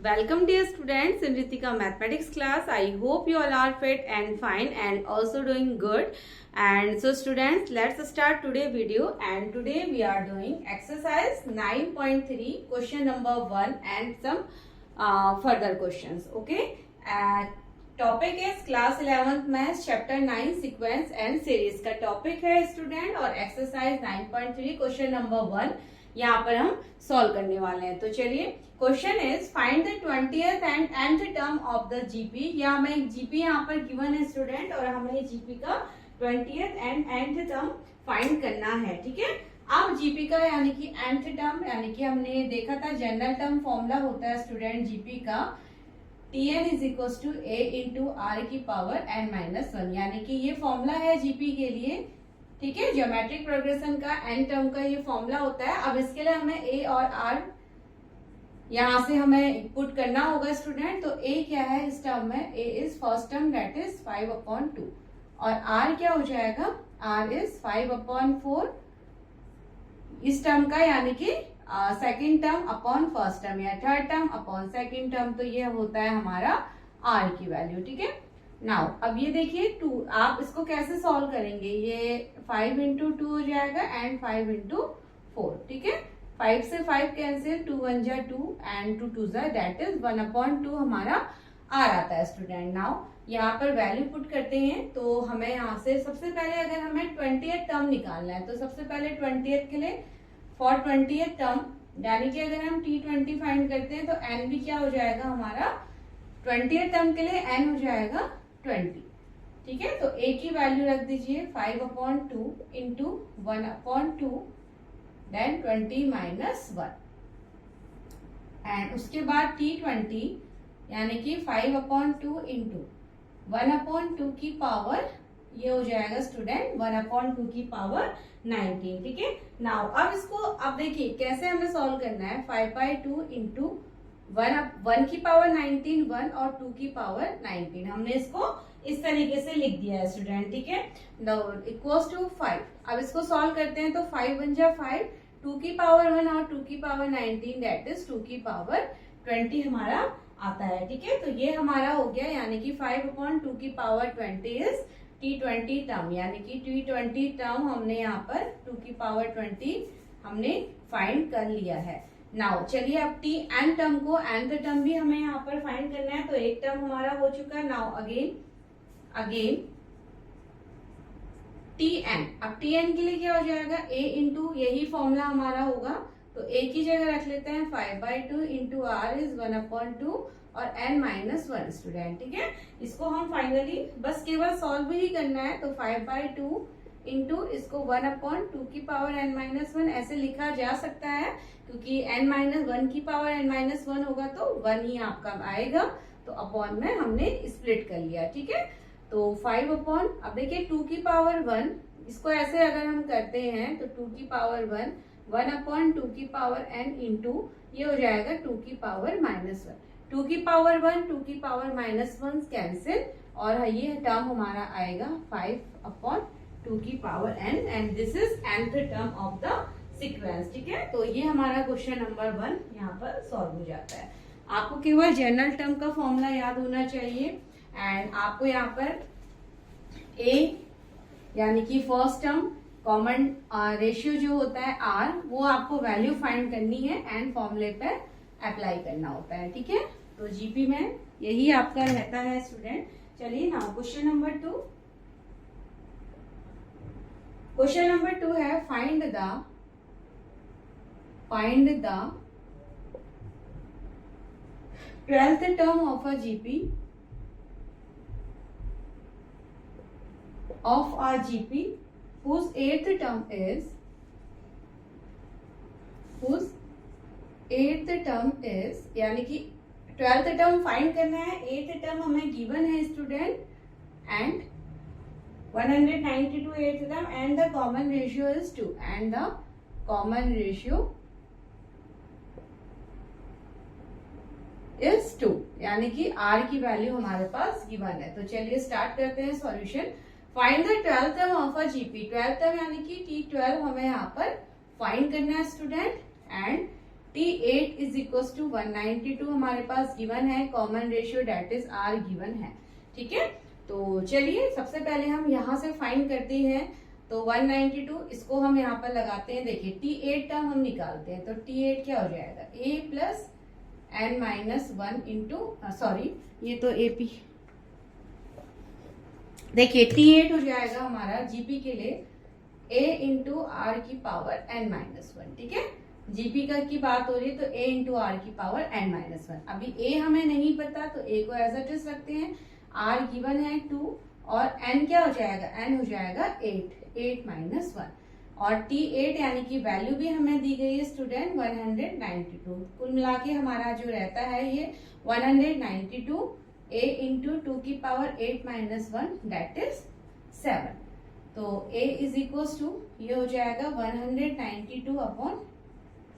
Welcome dear students in Ritika mathematics class. I hope you all are fit and fine and also doing good. And so students, let's start today video, and today we are doing exercise 9.3 question number 1 and some further questions. Okay. Topic है class 11th maths chapter 9 sequence and series का topic है student, और exercise 9.3 question number 1 यहाँ पर हम solve करने वाले हैं। तो चलिए, question is find the 20th and nth term of the GP. या हमें एक जीपी यहाँ पर गिवन है स्टूडेंट, और हमें जीपी का 20th and nth term find करना है। ठीक है, अब जीपी का यानी कि nth टर्म, यानी कि हमने देखा था जनरल टर्म फॉर्मूला होता है स्टूडेंट जीपी का Tn is equal to a into are की पावर n-1, यानी कि ये फॉर्मूला है जीपी के लिए। ठीक है, ज्योमेट्रिक प्रोग्रेशन का n टर्म का ये फॉर्मूला होता है। अब इसके लिए हमें a और r यहां से हमें पुट करना होगा स्टूडेंट। तो a क्या है इस टर्म में? a is first term that is 5/2, और r क्या हो जाएगा? r इज 5/4 इस टर्म का, यानी कि second term upon first term या third term upon second term. तो ये होता है हमारा r की वैल्यू। ठीक है, नाउ अब ये देखिए 2, आप इसको कैसे सॉल्व करेंगे? ये 5 इंटू 2 हो जाएगा एंड 5 इंटू 4। ठीक है, 5 से 5 कैंसिल, 2 1 जा 2 एंड 2 2 जा दैट इज 1/2 हमारा r आता है स्टूडेंट। नाउ यहाँ पर वैल्यू पुट करते हैं। तो हमें यहाँ से सबसे पहले अगर हमें 20th टर्म निकालना है, तो सबसे पहले 20th के लिए फॉर 20th टर्म, यानी कि अगर हम T20 फाइंड करते हैं तो n भी क्या हो जाएगा हमारा? 20th टर्म के लिए n हो जाएगा 20। ठीक है, तो a की वैल्यू रख दीजिए 5/2 इंटू 1/2 देन 20-1, एंड उसके बाद T20 यानी कि 5/2 इंटू 1/2 की पावर, ये हो जाएगा स्टूडेंट 1/2 की पावर 19। ठीक है, नाउ अब इसको अब देखिए कैसे हमें सॉल्व करना है। 5/2 इंटू 1 की पावर 19, 1 और 2 की पावर 19, हमने इसको इस तरीके से लिख दिया है स्टूडेंट। ठीक है, इक्वल्स टू 5। अब इसको सॉल्व करते हैं तो 5 1 जा 5, 2 की पावर 1 और 2 की पावर 19 दैट इज 2 की पावर 20 हमारा आता है। ठीक है, तो ये हमारा हो गया, यानी कि 5/2 की पावर 20 इज T20 टर्म, यानी कि T20 टर्म हमने यहाँ पर 2 की पावर 20 हमने फाइंड कर लिया है। नाउ चलिए अब Tn टर्म को, nth टर्म भी हमें यहाँ पर फाइंड करना है। तो एक टर्म हमारा हो चुका है। नाउ अगेन Tn, अब Tn के लिए क्या हो जाएगा? a इंटू, यही फॉर्मूला हमारा होगा, तो a की जगह रख लेते हैं 5/2 इंटू r इज 1/2 और n-1 स्टूडेंट। ठीक है, इसको हम फाइनली बस केवल सॉल्व ही करना है। तो 5/2 इंटू इसको 1/2 की पावर n-1 ऐसे लिखा जा सकता है, क्योंकि n-1 की पावर n-1 होगा तो 1 ही आपका आएगा। तो अपॉन में हमने स्प्लिट कर लिया। ठीक है, तो 5 अब देखिए 2 की पावर 1, इसको ऐसे अगर हम करते हैं तो 2 की पावर 1, 1/2 की पावर n इंटू ये हो जाएगा 2 की पावर -1, 2 की पावर 1, 2 की पावर -1 कैंसिल, और ये टर्म हमारा आएगा 5/2 की power n, and this is nth term of the sequence. ठीक है, तो ये हमारा क्वेश्चन नंबर 1 यहाँ पर सॉल्व हो जाता है। आपको केवल जनरल टर्म का फॉर्मूला याद होना चाहिए, एंड आपको यहाँ पर a यानी कि फर्स्ट टर्म कॉमन रेशियो जो होता है r, वो आपको वैल्यू फाइंड करनी है एंड फॉर्मूले पे अप्लाई करना होता है। ठीक है, तो जीपी में यही आपका रहता है स्टूडेंट। चलिए now question number 2। Question number 2 है find the 12th term of a GP whose 8th term is यानी कि 12th टर्म फाइंड करना है। 8th टर्म हमें गिवन है student, and 192 8th term, and the common ratio is 2, and the common ratio is 2, यानी कि r की value हमारे पास गिवन है। तो चलिए स्टार्ट करते हैं solution. Find the 12th term of a GP, 12th term यानी कि T12 हमें यहाँ पर फाइंड करना है student, and T8 is equal to 192 हमारे पास गिवन है, common ratio that is R given है। ठीक है, तो चलिए सबसे पहले हम यहाँ से फाइंड करते हैं। तो 192 इसको हम यहाँ पर लगाते हैं। देखिए T8 टर्म हम निकालते हैं, तो T8 क्या हो जाएगा, A plus n minus 1 into, sorry ये तो AP, देखिए T8 हो जाएगा हमारा जीपी के लिए A इंटू आर की पावर n माइनस 1। ठीक है, जीपी का की बात हो रही है तो A इंटू आर की पावर n माइनस 1। अभी A हमें नहीं पता तो A को एज इट इज रखते हैं। R गिवन है 2 और n क्या हो जाएगा, n हो जाएगा 8 माइनस 1 और T8 यानी कि वैल्यू भी हमें दी गई है स्टूडेंट 192। कुल मिला के हमारा जो रहता है ये 192 A इंटू 2 की पावर 8 माइनस 1 दैट इज 7। तो A इज इक्वल टू ये हो जाएगा 192 अपॉन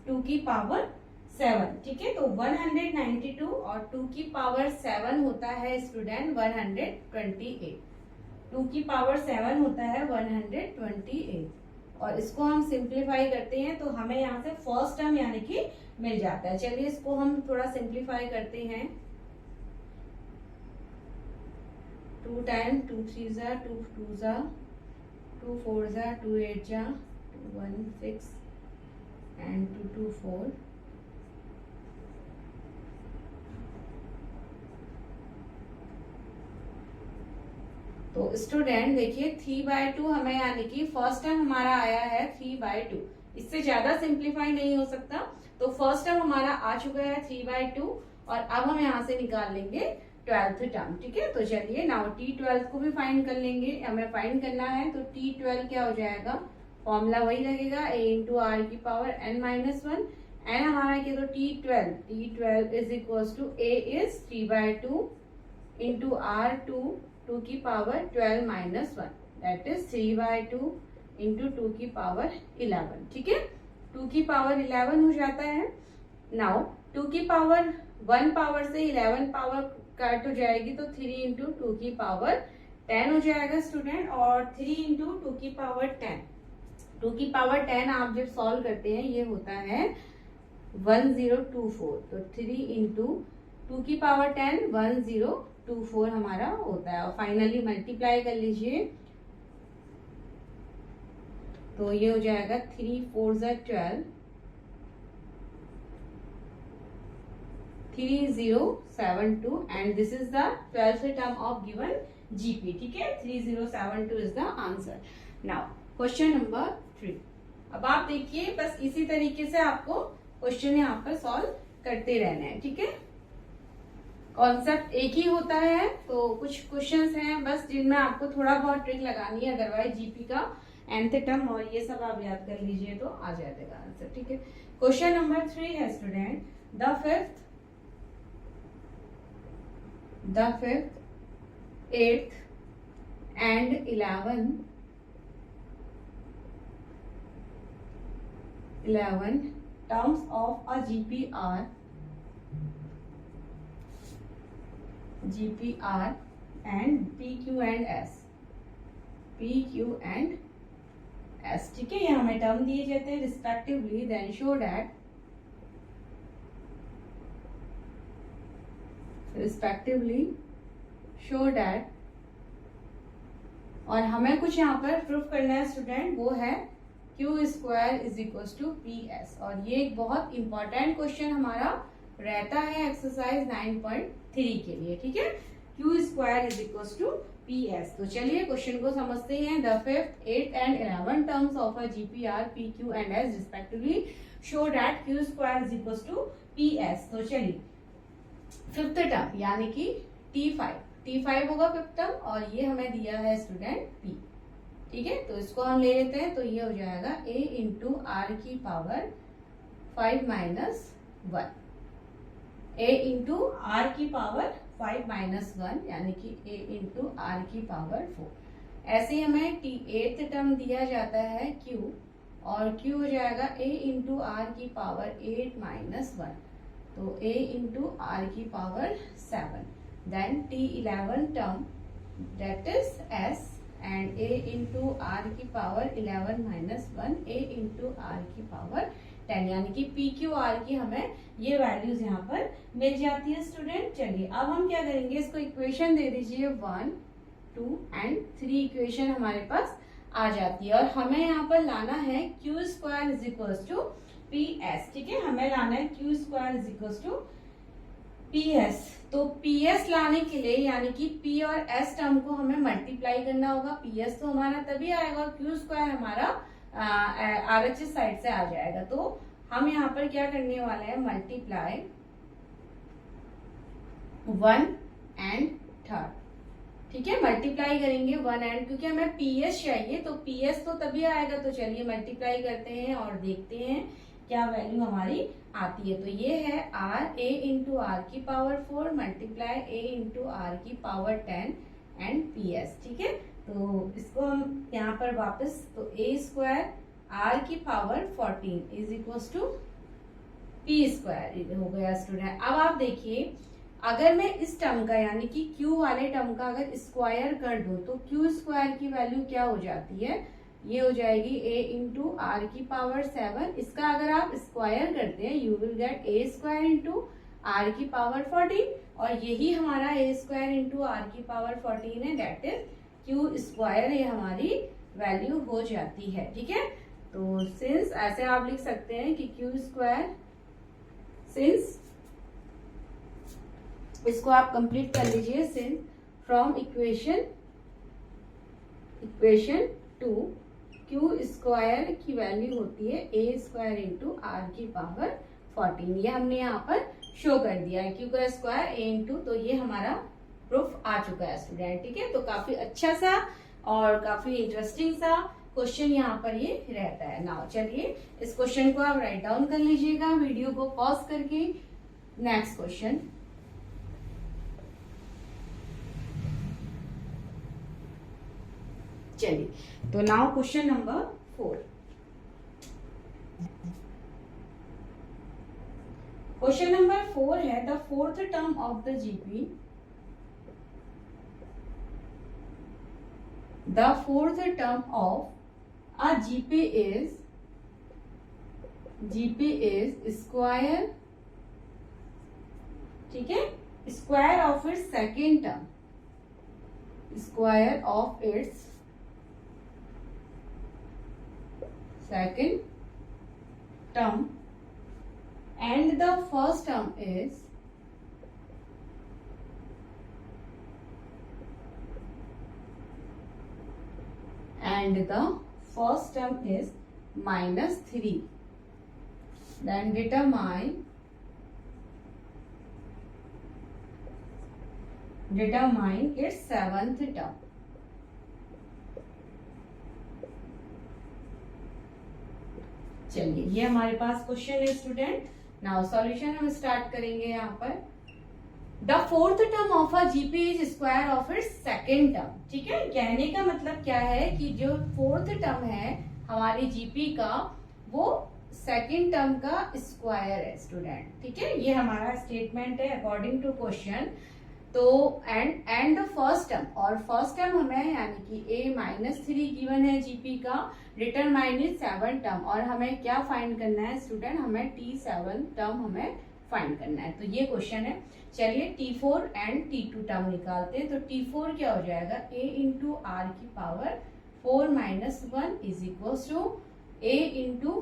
2 की पावर 7। ठीक है, तो 192 और 2 की पावर 7 होता है स्टूडेंट 128। 2 की पावर 7 होता है 128 और इसको हम सिंप्लीफाई करते हैं तो हमें यहाँ से फर्स्ट टर्म यानी कि मिल जाता है। चलिए इसको हम थोड़ा सिंप्लीफाई करते हैं। 2 टाइम 2 3 जा 2 2 जा 2 4 जा 2 8 जा 2 1 6 एंड 2 2 4। तो स्टूडेंट देखिए 3/2 हमें यानी कि फर्स्ट टर्म हमारा आया है 3/2। इससे ज्यादा सिंप्लीफाई नहीं हो सकता। तो फर्स्ट टर्म हमारा आ चुका है 3/2 और अब हम यहाँ से निकाल लेंगे 12th टर्म। ठीक है, तो चलिए नाउ T12 को भी फाइंड कर लेंगे। हमें फाइंड करना है तो T12 क्या हो जाएगा, फॉर्मूला वही लगेगा A इंटू आर की पावर n माइनस 1। एन हमारा क्या, तो T12 is equal to A is 3/2 into R 2 की power 12 minus 1 that is 3/2 into 2 की पावर 11। ठीक है, 2 की पावर 11 हो जाता है। नाउ 2 की पावर 1 पावर से 11 पावर कट हो जाएगी तो 3 इंटू 2 की पावर 10 हो जाएगा स्टूडेंट और 3 इंटू 2 की पावर 10। 2 की पावर 10 आप जब सॉल्व करते हैं ये होता है 1024। तो 3 इंटू 2 की पावर 10 1024 हमारा होता है और फाइनली मल्टीप्लाई कर लीजिए तो ये हो जाएगा 3 4 12 3072 and this is the 12th term of given GP. ठीक है, 3072 is the answer. Now question number 3। अब आप देखिए बस इसी तरीके से आपको क्वेश्चन यहाँ पर सॉल्व करते रहना है। ठीक है, कॉन्सेप्ट एक ही होता है तो कुछ क्वेश्चंस हैं बस जिनमें आपको थोड़ा बहुत ट्रिक लगानी है, अदरवाइज जीपी का nth टर्म और ये सब आप याद कर लीजिए तो आ जाएगा आंसर। ठीक है, क्वेश्चन नंबर 3 है student, the fifth 8th and 11 terms of a GPR and PQ and S। ठीक है, ये हमें टर्म दिए जाते हैं रिस्पेक्टिवली। देन शो दैट और हमें कुछ यहाँ पर प्रूफ करना है स्टूडेंट, वो है Q square is equal to PS और ये एक बहुत इंपॉर्टेंट क्वेश्चन हमारा रहता है एक्सरसाइज 9.3 के लिए। ठीक है, Q square is equal to PS। तो चलिए क्वेश्चन को समझते हैं। The 5th 8th and 11 terms of a GPR PQ and S respectively show that Q square is equal to PS। तो चलिए 5th टर्म यानी कि T5 होगा 5th टर्म और ये हमें दिया है स्टूडेंट P। ठीक है, तो इसको हम ले लेते हैं तो ये हो जाएगा A इंटू आर की power 5 minus 1। A into are की पावर 5 माइनस 1 यानी कि A इंटू आर की पावर 4। ऐसे हमें T8th टर्म दिया जाता है Q और Q हो जाएगा A इंटू आर की पावर 8 माइनस 1 तो A इंटू आर की power 7। Then T11 term that is S and A into are की power 11 minus 1 A into are की पावर 10, यानी कि पी क्यू आर की हमें ये वैल्यूज यहाँ पर मिल जाती है स्टूडेंट। चलिए अब हम क्या करेंगे, इसको इक्वेशन दे दीजिए 1, 2 एंड 3 इक्वेशन हमारे पास आ जाती है। और हमें यहाँ पर लाना है q square is equals to p s. ठीक है, हमें लाना है q square is equals to p s. तो पी एस लाने के लिए यानी कि पी और एस टर्म को हमें मल्टीप्लाई करना होगा। पी एस तो हमारा तभी आएगा, क्यू स्क्वायर हमारा आर एच एस साइड से आ जाएगा। तो हम यहाँ पर क्या करने वाले हैं, मल्टीप्लाई 1 एंड 3। ठीक है, मल्टीप्लाई करेंगे 1 एंड, क्योंकि हमें पी एस चाहिए तो पी एस तो तभी आएगा। तो चलिए मल्टीप्लाई करते हैं और देखते हैं क्या वैल्यू हमारी आती है। तो ये है आर ए इंटू आर की power 4 multiply a into are की पावर 10 एंड पी एस। ठीक है, तो इसको हम यहाँ पर वापस, तो ए स्क्वायर आर की power 14 is equal to p square हो गया स्टूडेंट। अब आप देखिए, अगर मैं इस टर्म का यानी कि Q वाले टर्म का अगर स्क्वायर कर दूं तो Q स्क्वायर की वैल्यू क्या हो जाती है, ये हो जाएगी a इंटू आर की पावर 7। इसका अगर आप स्क्वायर करते हैं you will get a square into are की पावर 14, और यही हमारा a स्क्वायर इंटू आर की पावर 14 है, दैट इज Q स्क्वायर। ये हमारी वैल्यू हो जाती है। ठीक है, तो सिंस ऐसे आप लिख सकते हैं कि Q स्क्वायर, सिंस इसको आप कंप्लीट कर लीजिए, since from equation 2 Q square की वैल्यू होती है ए स्क्वायर इंटू आर की पावर 14। ये हमने यहाँ पर शो कर दिया है, क्यू का स्क्वायर ए इंटू, तो ये हमारा प्रूफ आ चुका है स्टूडेंट। ठीक है, तो काफी अच्छा सा और काफी इंटरेस्टिंग सा क्वेश्चन यहाँ पर ये रहता है। नाउ चलिए इस क्वेश्चन को आप राइट डाउन कर लीजिएगा वीडियो को पॉज करके। नेक्स्ट क्वेश्चन, चलिए तो now question number 4। Question number 4 है, the fourth term of the GP, the fourth term of a GP is square, ठीक है, square of its second term, square of its second term, and the first term is -3. Then determine its seventh term. चलिए ये हमारे पास question है student. Now solution हम start करेंगे यहाँ पर। The fourth term of a GP is square of its second term. ठीक है, कहने का मतलब क्या है कि जो फोर्थ टर्म है हमारी जीपी का, वो सेकेंड टर्म का स्क्वायर है स्टूडेंट। ठीक है, ये हमारा स्टेटमेंट है अकॉर्डिंग टू क्वेश्चन। तो एंड द फर्स्ट टर्म, और फर्स्ट टर्म हमें यानी कि a -3 गिवन है जीपी का, डिटरमाइन इट 7 टर्म, और हमें क्या फाइंड करना है स्टूडेंट, हमें T7 टर्म हमें फाइंड करना है। तो ये क्वेश्चन है। चलिए T4 एंड T2 टर्म निकालते हैं। तो T4 क्या हो जाएगा, a इंटू आर की power 4 - 1 is equal to a into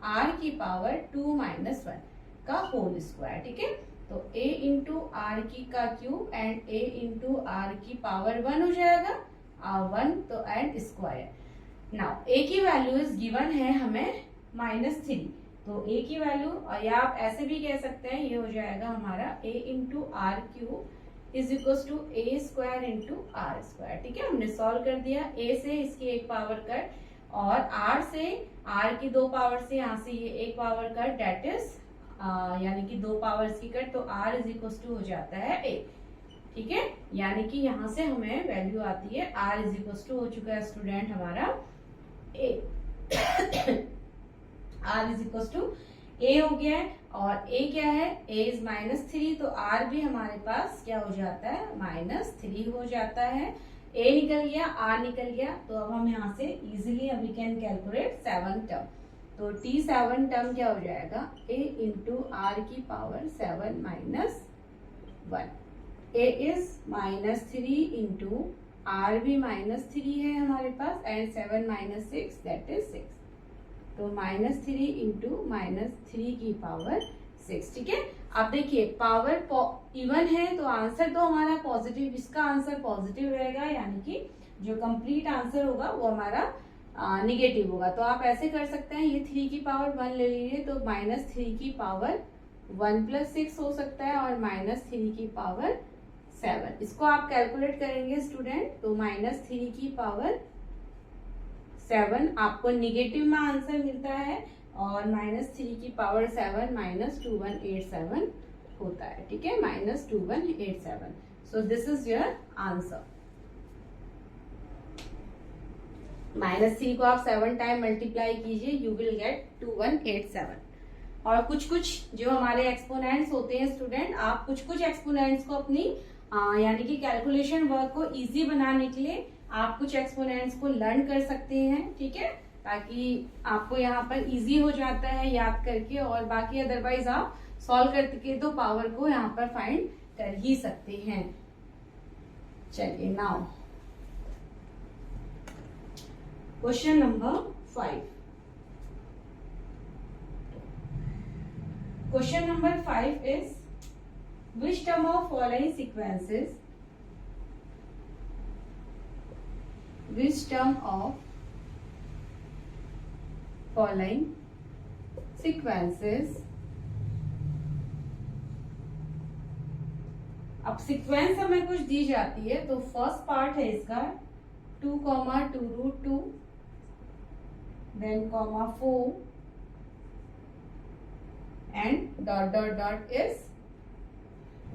are की पावर 2 - 1 का होल स्क्वायर। ठीक है, तो a इंटू आर की का cube and a into are की पावर 1 हो जाएगा, 1 तो एंड स्क्वायर। नाउ a की वैल्यू इज गिवन है हमें -3, तो a की वैल्यू, या आप ऐसे भी कह सकते हैं, ये हो जाएगा हमारा a into r cube is equal to a square into r square. ठीक है, हमने सॉल्व कर दिया। a से इसकी एक पावर कट, और r से r की 2 पावर से यहाँ से ये एक पावर कट, डेट इज यानी कि 2 पावर्स की कट, तो r इज इक्वल टू हो जाता है a। ठीक है, यानी कि यहाँ से हमें वैल्यू आती है r इज इक्वल टू हो चुका है स्टूडेंट हमारा a। r is equal to a हो गया है, और a क्या है, a इज -3, तो r भी हमारे पास क्या हो जाता है, -3 हो जाता है। a निकल गया, r निकल गया, तो अब हम यहाँ से easily we can calculate 7 term. तो T7 टर्म क्या हो जाएगा, a इंटू आर की power 7 minus 1. a is -3 into r भी -3 है हमारे पास, एंड 7 माइनस 6 दैट इज 6. तो -3 इंटू -3 की पावर 6. ठीक है, अब देखिए पावर इवन है तो आंसर तो हमारा पॉजिटिव, इसका आंसर पॉजिटिव रहेगा, यानी कि जो कंप्लीट आंसर होगा वो हमारा निगेटिव होगा. तो आप ऐसे कर सकते हैं, ये 3 की पावर 1 ले लीजिए, तो -3 की पावर 1 + 6 हो सकता है, और -3 की पावर 7. इसको आप कैलकुलेट करेंगे स्टूडेंट, तो -3 की पावर 7 आपको निगेटिव में आंसर मिलता है, और -3 की पावर 7 -2187 होता है. ठीक है, -2187. So this is your answer. -3 को आप 7 टाइम मल्टीप्लाई कीजिए, यू विल गेट 2187. और कुछ कुछ जो हमारे एक्सपोनेंट्स होते हैं स्टूडेंट, आप कुछ कुछ एक्सपोनेंट्स को अपनी यानी कि कैलकुलेशन वर्क को इजी बनाने के लिए आप कुछ एक्सपोनेंट्स को लर्न कर सकते हैं. ठीक है, ताकि आपको यहाँ पर इजी हो जाता है याद करके, और बाकी अदरवाइज आप सॉल्व करके तो पावर को यहाँ पर फाइंड कर ही सकते हैं. चलिए now question number 5. Question number 5 is which term of following sequences, which term of following sequences, अब सीक्वेंस हमें कुछ दी जाती है, तो फर्स्ट पार्ट है इसका 2, 2√2, then 4 and dot is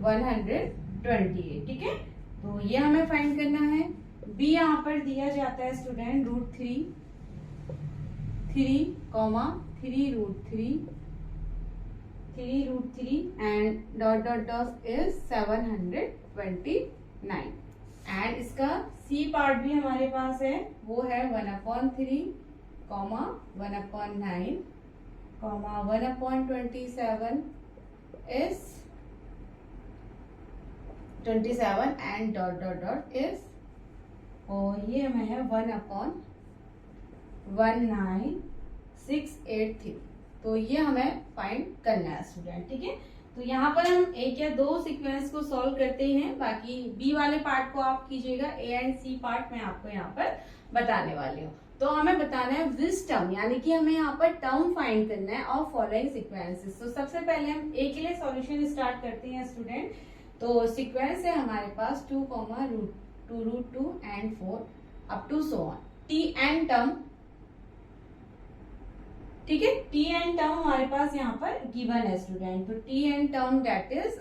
128. ठीक है, तो ये हमें फाइंड करना है. बी यहाँ पर दिया जाता है student √3, 3, 3√3 and dot is 729. And इसका सी पार्ट भी हमारे पास है, वो है 1/3, 1/9, 1/27 is 27 and dot is, और ये हमें है 1/19683. तो ये हमें फाइंड करना है स्टूडेंट. ठीक है, तो यहाँ पर हम एक या दो सीक्वेंस को सॉल्व करते हैं, बाकी बी वाले पार्ट को आप कीजिएगा, ए एंड सी पार्ट मैं आपको यहाँ पर बताने वाली हूँ. तो हमें बताना है विच टर्म, यानी कि हमें यहाँ पर टर्म फाइंड करना है ऑफ फॉलोइंग सीक्वेंसेस. तो सबसे पहले हम ए के लिए सॉल्यूशन स्टार्ट करते हैं स्टूडेंट. तो सीक्वेंस है हमारे पास 2, 2√2 and 4 up to so on. T n term, ठीक है, टी एन टर्म हमारे पास यहाँ पर गिवन है स्टूडेंट. तो t n term that is,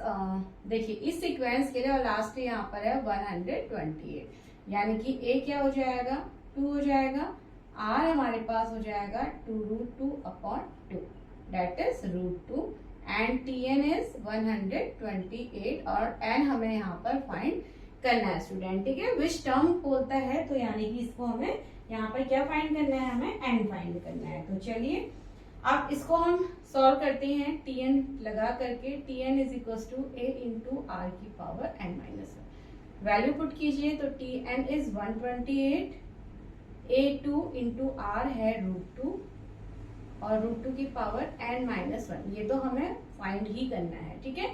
देखिए इस सीक्वेंस के लिए और लास्ट यहाँ पर है 128, यानी कि ए क्या हो जाएगा 2 हो जाएगा, आर हमारे पास हो जाएगा 2√2/2 that is √2, and t n is 128, और एन हमें यहाँ पर फाइंड करना है स्टूडेंट. ठीक है, विच टर्म बोलता है, तो यानी कि इसको हमें यहाँ पर क्या फाइंड करना है, हमें एन फाइंड करना है. तो चलिए अब इसको हम सॉल्व करते हैं टी एन लगा करके. T n is equal to a into are की पावर n-1. वैल्यू पुट कीजिए, तो t n is 128, a2 into r है √2, और √2 की पावर n-1. ये तो हमें फाइंड ही करना है. ठीक है,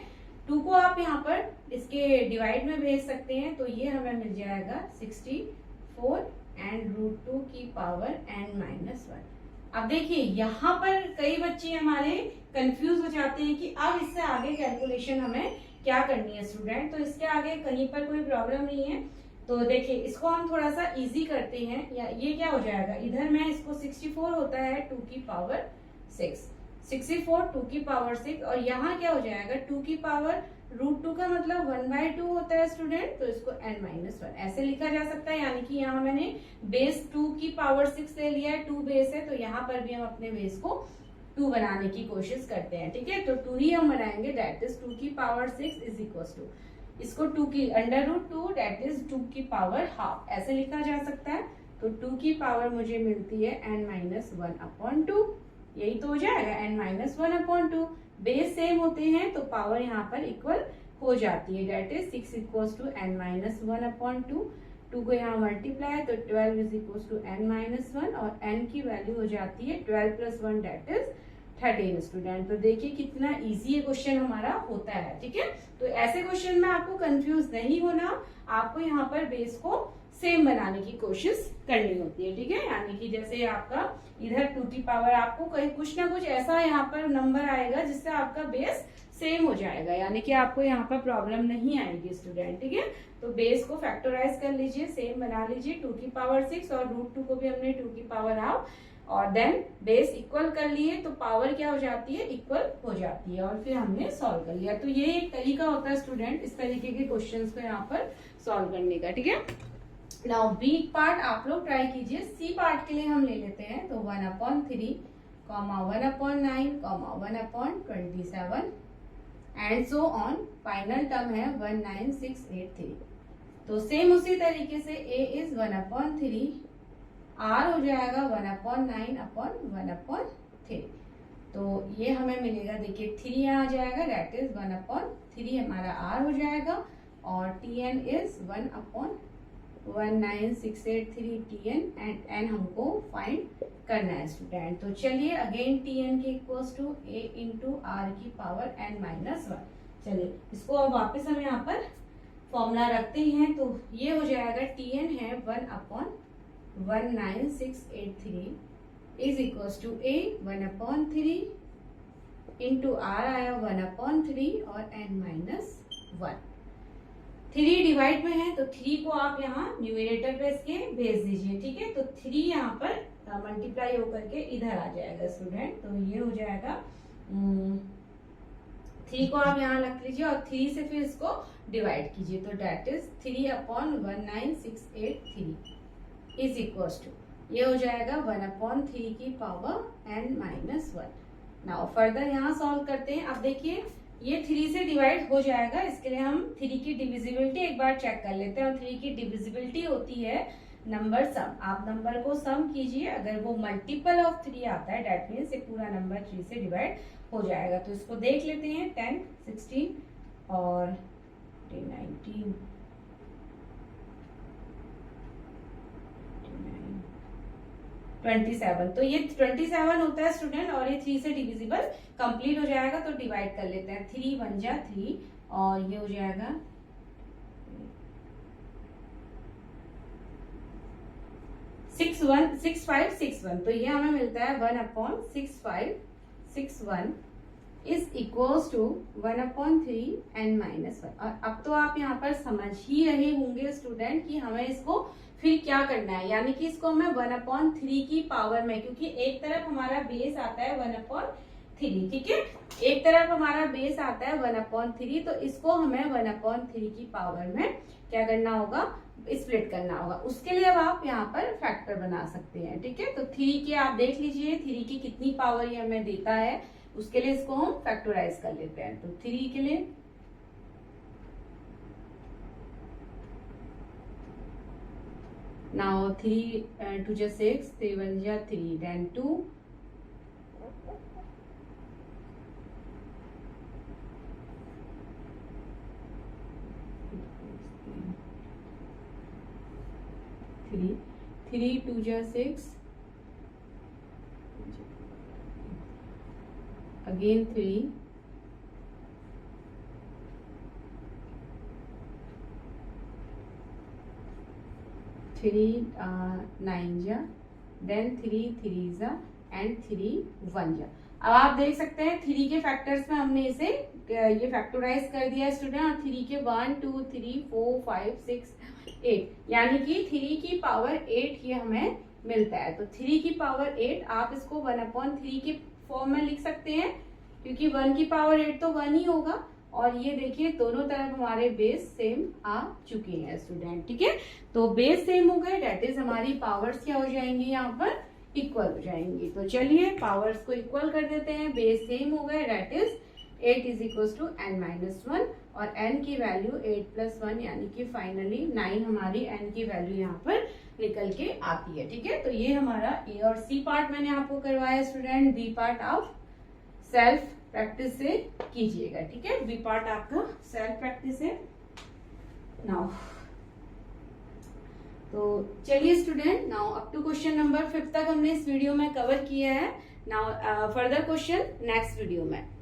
2 को आप यहाँ पर इसके डिवाइड में भेज सकते हैं, तो ये हमें मिल जाएगा 64 एंड √2 की पावर n-1. अब देखिए यहाँ पर कई बच्चे हमारे कंफ्यूज हो जाते हैं कि अब इससे आगे कैलकुलेशन हमें क्या करनी है स्टूडेंट. तो इसके आगे कहीं पर कोई प्रॉब्लम नहीं है. तो देखिए इसको हम थोड़ा सा इजी करते हैं, या ये क्या हो जाएगा, इधर में इसको 64 होता है 2 की पावर 6, 64 2 की पावर 6, और यहाँ क्या हो जाएगा 2 की पावर √2 का मतलब 1/2 होता है स्टूडेंट. तो इसको n-1 ऐसे लिखा जा सकता है, यानी कि यहाँ मैंने बेस 2 की पावर 6 ले लिया है, 2 बेस है, तो यहाँ पर भी हम अपने बेस को 2 बनाने की कोशिश करते हैं. ठीक है, तो 2 ही हम बनाएंगे, दैट इज 2 की पावर 6 इज इक्वल टू, इसको 2 की √2 दैट इज 2 की पावर हाफ ऐसे लिखा जा सकता है. तो 2 की पावर मुझे मिलती है n-1/2, यही तो हो जाएगा n-1/2। बेस सेम होते हैं तो पावर यहाँ पर इक्वल हो जाती है, date is 6 equals to n-1/2। 2 को यहाँ मल्टीप्लाई तो 12 इज इक्वल्स टू n-1 और n की वैल्यू हो जाती है 12 + 1 डेट इज 13 स्टूडेंट। तो देखिए कितना इजी ये क्वेश्चन हमारा होता है, ठीक है। तो ऐसे क्वेश्चन में आपको कंफ्यूज नहीं होना, आपको यहाँ पर बेस को सेम बनाने की कोशिश करनी होती है, ठीक है। यानी कि जैसे आपका इधर 2 की पावर, आपको कहीं कुछ ना कुछ ऐसा यहाँ पर नंबर आएगा जिससे आपका बेस सेम हो जाएगा, यानी कि आपको यहाँ पर प्रॉब्लम नहीं आएगी स्टूडेंट, ठीक है। तो बेस को फैक्टराइज कर लीजिए, सेम बना लीजिए, 2 की पावर 6 और √2 को भी हमने 2 की पावर हाफ, और देन बेस इक्वल कर लिए तो पावर क्या हो जाती है, इक्वल हो जाती है, और फिर हमने सॉल्व कर लिया। तो ये एक तरीका होता है स्टूडेंट इस तरीके के क्वेश्चंस को यहाँ पर सॉल्व करने का, ठीक है। नाउ बी पार्ट आप लोग ट्राई कीजिए। सी पार्ट के लिए हम ले लेते हैं तो 1/3, 1/9, 1/27 and so on. Final term है 19683। तो सेम उसी तरीके से ए इज 1/3, आर हो जाएगा 1/9/1/3। तो ये हमें मिलेगा, देखिए 3 यहाँ आ जाएगा, दैट इज 1/3 हमारा आर हो जाएगा, और tn is 1/19683 tn, and n हमको फाइंड करना है स्टूडेंट। तो चलिए अगेन टीएन के equals to a into are की पावर n-1। चलिए इसको अब वापस हम यहाँ पर फॉर्मूला रखते हैं। तो ये हो जाएगा टीएन है 1/19683 is equals to a 1/3 into r आया 1/3 और n-1। 3 डिवाइड में है तो 3 को आप यहाँ न्यूमरेटर पे इसके भेज दीजिए, ठीक है। तो 3 यहाँ पर मल्टीप्लाई होकर के इधर आ जाएगा स्टूडेंट। तो ये हो जाएगा 3 को आप यहाँ रख लीजिए और 3 से फिर इसको डिवाइड कीजिए, तो that is 3/19683 is equals to, ये हो जाएगा 1/3 की पावर n-1। नाउ फर्दर यहाँ सॉल्व करते हैं। अब देखिए ये 3 से डिवाइड हो जाएगा, इसके लिए हम 3 की डिविजिबिलिटी एक बार चेक कर लेते हैं। और 3 की डिविजिबिलिटी होती है नंबर सम। आप नंबर को सम कीजिए, अगर वो मल्टीपल ऑफ 3 आता है डेट मीन्स ये पूरा नंबर 3 से डिवाइड हो जाएगा। तो इसको देख लेते हैं, 10, 16 और 19, 27। तो ये 27 होता है स्टूडेंट, और ये 3 से डिविजिबल कंप्लीट हो जाएगा। तो डिवाइड कर लेते हैं, 3 1 जा 3 और ये हो जाएगा 6561। तो ये हमें मिलता है 1/6561 इज इक्वल्स टू 1/3 n-1। और अब तो आप यहाँ पर समझ ही रहे होंगे स्टूडेंट कि हमें इसको फिर क्या करना है, यानी कि इसको हमें 1/3 की पावर में, क्योंकि एक तरफ हमारा बेस आता है 1/3, ठीक है, एक तरफ हमारा बेस आता है 1/3, तो इसको हमें 1/3 की पावर में क्या करना होगा, स्प्लिट करना होगा। उसके लिए अब आप यहाँ पर फैक्टर बना सकते हैं, ठीक है। तो 3 के आप देख लीजिए 3 की कितनी पावर ये हमें देता है, उसके लिए इसको हम फैक्टराइज कर लेते हैं। तो 3 के लिए now 3 2 जा 6, 3 1 जा 3, then 2 3 2 जा 6, again 3 9 जा, देन 3 3 जा एंड 3 1 जा। अब आप देख सकते हैं 3 के फैक्टर्स में हमने इसे ये फैक्टराइज कर दिया स्टूडेंट, और 3 के 1 2 3 4 5 6 8, यानी कि 3 की पावर 8 ये हमें मिलता है। तो 3 की पावर 8 आप इसको 1/3 के फॉर्म में लिख सकते हैं, क्योंकि 1 की पावर 8 तो 1 ही होगा। और ये देखिए दोनों तरफ हमारे बेस सेम आ चुके हैं स्टूडेंट, ठीक है। तो बेस सेम हो गए, डेट इज हमारी पावर्स क्या हो जाएंगी, यहाँ पर इक्वल हो जाएंगी। तो चलिए पावर्स को इक्वल कर देते हैं, बेस सेम हो गए, that is 8 is equal to n-1 और n की वैल्यू 8 + 1 यानी कि फाइनली 9 हमारी n की वैल्यू यहाँ पर निकल के आती है। ठीक है, तो ये हमारा ए और सी पार्ट मैंने आपको करवाया स्टूडेंट। बी पार्ट आप सेल्फ प्रैक्टिस से कीजिएगा। ठीक है, बी पार्ट आपका सेल्फ प्रैक्टिस है। नाउ तो चलिए student, now up to question number 5 तक हमने इस वीडियो में कवर किया है। Now further question next video में।